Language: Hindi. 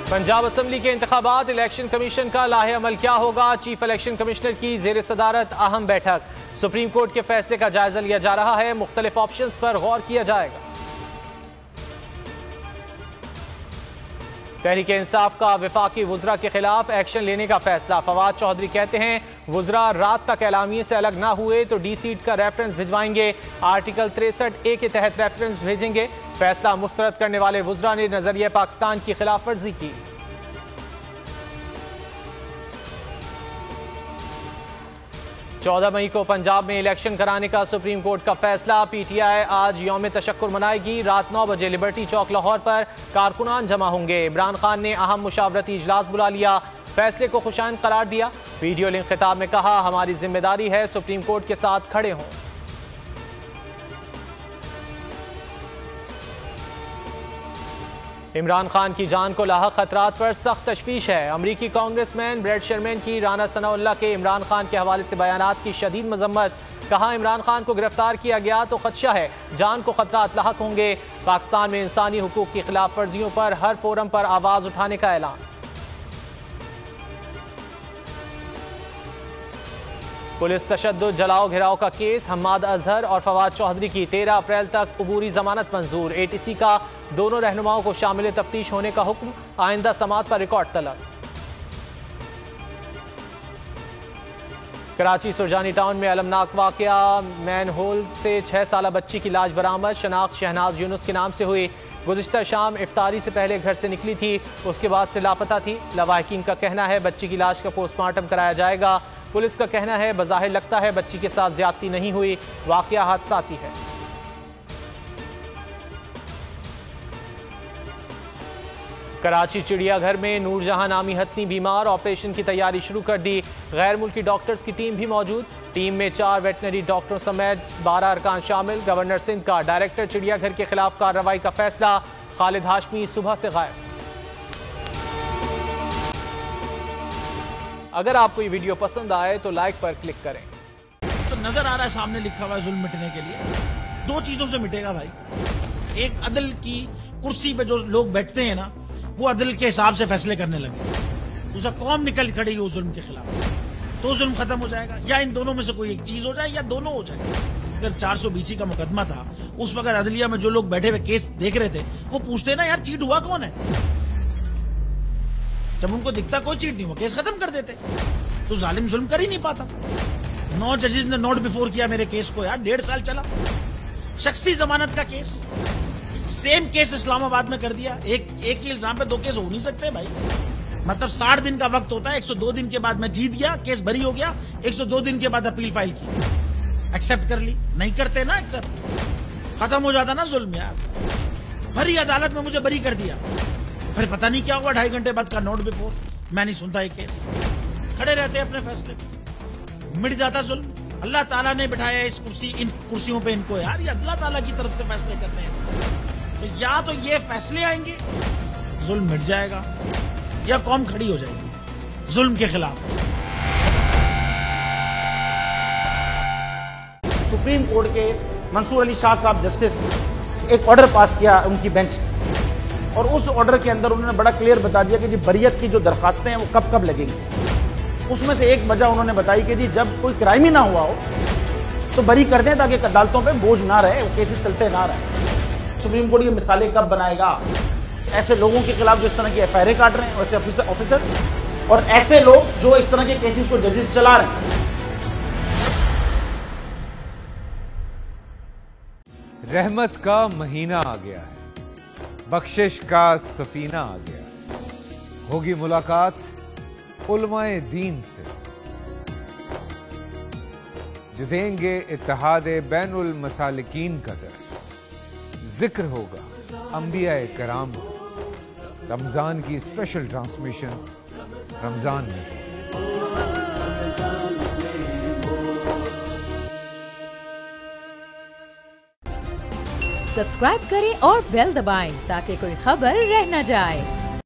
पंजाब असम्बली के इंतखाबात, इलेक्शन कमीशन का लाहे अमल क्या होगा? चीफ इलेक्शन कमिश्नर की जेर सदारत अहम बैठक। सुप्रीम कोर्ट के फैसले का जायजा लिया जा रहा है, मुख्तलिफ ऑप्शंस पर गौर किया जाएगा। तहरीक इंसाफ का वफाकी वुज़रा के खिलाफ एक्शन लेने का फैसला। फवाद चौधरी कहते हैं वुज़रा रात तक एलामिये से अलग ना हुए तो डी सीट का रेफरेंस भिजवाएंगे, आर्टिकल 63A के तहत रेफरेंस भेजेंगे। फैसला मुस्तरद करने वाले वुज़रा ने नजरिया पाकिस्तान की खिलाफ वर्जी की। चौदह मई को पंजाब में इलेक्शन कराने का सुप्रीम कोर्ट का फैसला। पीटीआई आज यौम तशक्कुर मनाएगी। रात 9 बजे लिबर्टी चौक लाहौर पर कारकुनान जमा होंगे। इमरान खान ने अहम मुशावरती इजलास बुला लिया, फैसले को खुशाइन करार दिया। वीडियो लिंक खिताब में कहा हमारी जिम्मेदारी है सुप्रीम कोर्ट के साथ खड़े हों। इमरान खान की जान को लाहक खतरात पर सख्त तशवीश है। अमरीकी कांग्रेसमैन ब्रेड शर्मैन की राना सनाउल्लाह के इमरान खान के हवाले से बयानात की शदीद मजम्मत। कहा इमरान खान को गिरफ्तार किया गया तो खदशा है, जान को खतरात लाहक होंगे। पाकिस्तान में इंसानी हुकूक की खिलाफ वर्जियों पर हर फोरम पर आवाज उठाने का ऐलान। पुलिस तशद्दुद जलाओ घिराव का केस, हम्माद अजहर और फवाद चौधरी की 13 अप्रैल तक अबूरी जमानत मंजूर। एटीसी का दोनों रहनुमाओं को शामिल तफ्तीश होने का हुक्म, आइंदा समात पर रिकॉर्ड तलब। कराची सुरजानी टाउन में अलमनाक वाकया, मैन होल से 6 साला बच्ची की लाश बरामद। शनाख्त शहनाज यूनुस के नाम से हुई। गुज़िश्ता शाम इफ्तारी से पहले घर से निकली थी, उसके बाद से लापता थी। लवाहिकीन का कहना है बच्ची की लाश का पोस्टमार्टम कराया जाएगा। पुलिस का कहना है बज़ाहिर लगता है बच्ची के साथ ज्यादती नहीं हुई, वाकया हादसाती है। कराची चिड़ियाघर में नूरजहां नामी हथनी बीमार, ऑपरेशन की तैयारी शुरू कर दी। गैर मुल्की डॉक्टर्स की टीम भी मौजूद। टीम में 4 वेटनरी डॉक्टरों समेत 12 अरकान शामिल। गवर्नर सिंध का डायरेक्टर चिड़ियाघर के खिलाफ कार्रवाई का फैसला। खालिद हाशमी सुबह से गायब। अगर आपको ये वीडियो पसंद आए तो लाइक पर क्लिक करें। तो नजर आ रहा है सामने लिखा हुआ है जुल्म मिटने के लिए 2 चीजों से मिटेगा भाई। एक, अदल की कुर्सी पे जो लोग बैठते हैं ना, वो अदल के हिसाब से फैसले करने लगे। दूसरा, कौम निकल खड़ी हो जुल्म के खिलाफ, तो जुल्म खत्म हो जाएगा। या इन दोनों में से कोई एक चीज हो जाए या दोनों हो जाए। अगर 420 का मुकदमा था, उस वक्त अदलिया में जो लोग बैठे हुए केस देख रहे थे, वो पूछते ना यार चीट हुआ कौन है। जब उनको दिखता कोई चीट नहीं हुआ, केस खत्म कर देते। तो जालिम जुल्म कर ही नहीं पाता। 9 जजेस ने नोट बिफोर किया मेरे केस को यार, 1.5 साल चला। शख्सी जमानत का केस, सेम केस इस्लामाबाद में कर दिया। एक ही इल्जाम पे 2 केस हो नहीं सकते भाई। मतलब 60 दिन का वक्त होता है। 102 दिन के बाद मैं जीत गया, केस बरी हो गया। 102 दिन के बाद अपील फाइल की, एक्सेप्ट कर ली। नहीं करते ना एक्सेप्ट, खत्म हो जाता ना जुल्म यार। भरी अदालत में मुझे बरी कर दिया, फिर पता नहीं क्या हुआ 2.5 घंटे बाद का नोट बिफोर। मैं नहीं सुनता ये केस, खड़े रहते अपने फैसले पे, मिट जाता जुल्म। अल्लाह ताला ने बिठाया इस कुर्सी, इन कुर्सियों पे इनको यार, ये अल्लाह ताला की तरफ से फैसले करने हैं। तो या तो ये फैसले आएंगे, जुल्म मिट जाएगा, या कौम खड़ी हो जाएगी जुल्म के खिलाफ। सुप्रीम कोर्ट के मंसूर अली शाह साहब जस्टिस एक ऑर्डर पास किया उनकी बेंच, और उस ऑर्डर के अंदर उन्होंने बड़ा क्लियर बता दिया कि जी बरियत की जो दरखास्तें हैं वो कब कब लगेंगी। उसमें से एक वजह उन्होंने बताई कि जी जब कोई क्राइम ही ना हुआ हो तो बरी कर दें, ताकि अदालतों पे बोझ ना रहे, वो केसेस चलते ना रहे। सुप्रीम कोर्ट ये मिसालें कब बनाएगा ऐसे लोगों के खिलाफ जो इस तरह की एफआईआर काट रहे हैं, वैसे ऑफिसर्स, और ऐसे लोग जो इस तरह के केसेस को जजेस चला रहे हैं। रहमत का महीना आ गया है, बख्शिश का सफीना आ गया। होगी मुलाकात उलमाए दीन से, जो देंगे इत्तेहादे बैनुल मसालिकीन का दर्स। जिक्र होगा अंबियाए कराम, रमजान की स्पेशल ट्रांसमिशन रमजान में। सब्सक्राइब करें और बेल दबाएं ताकि कोई खबर रह न जाए।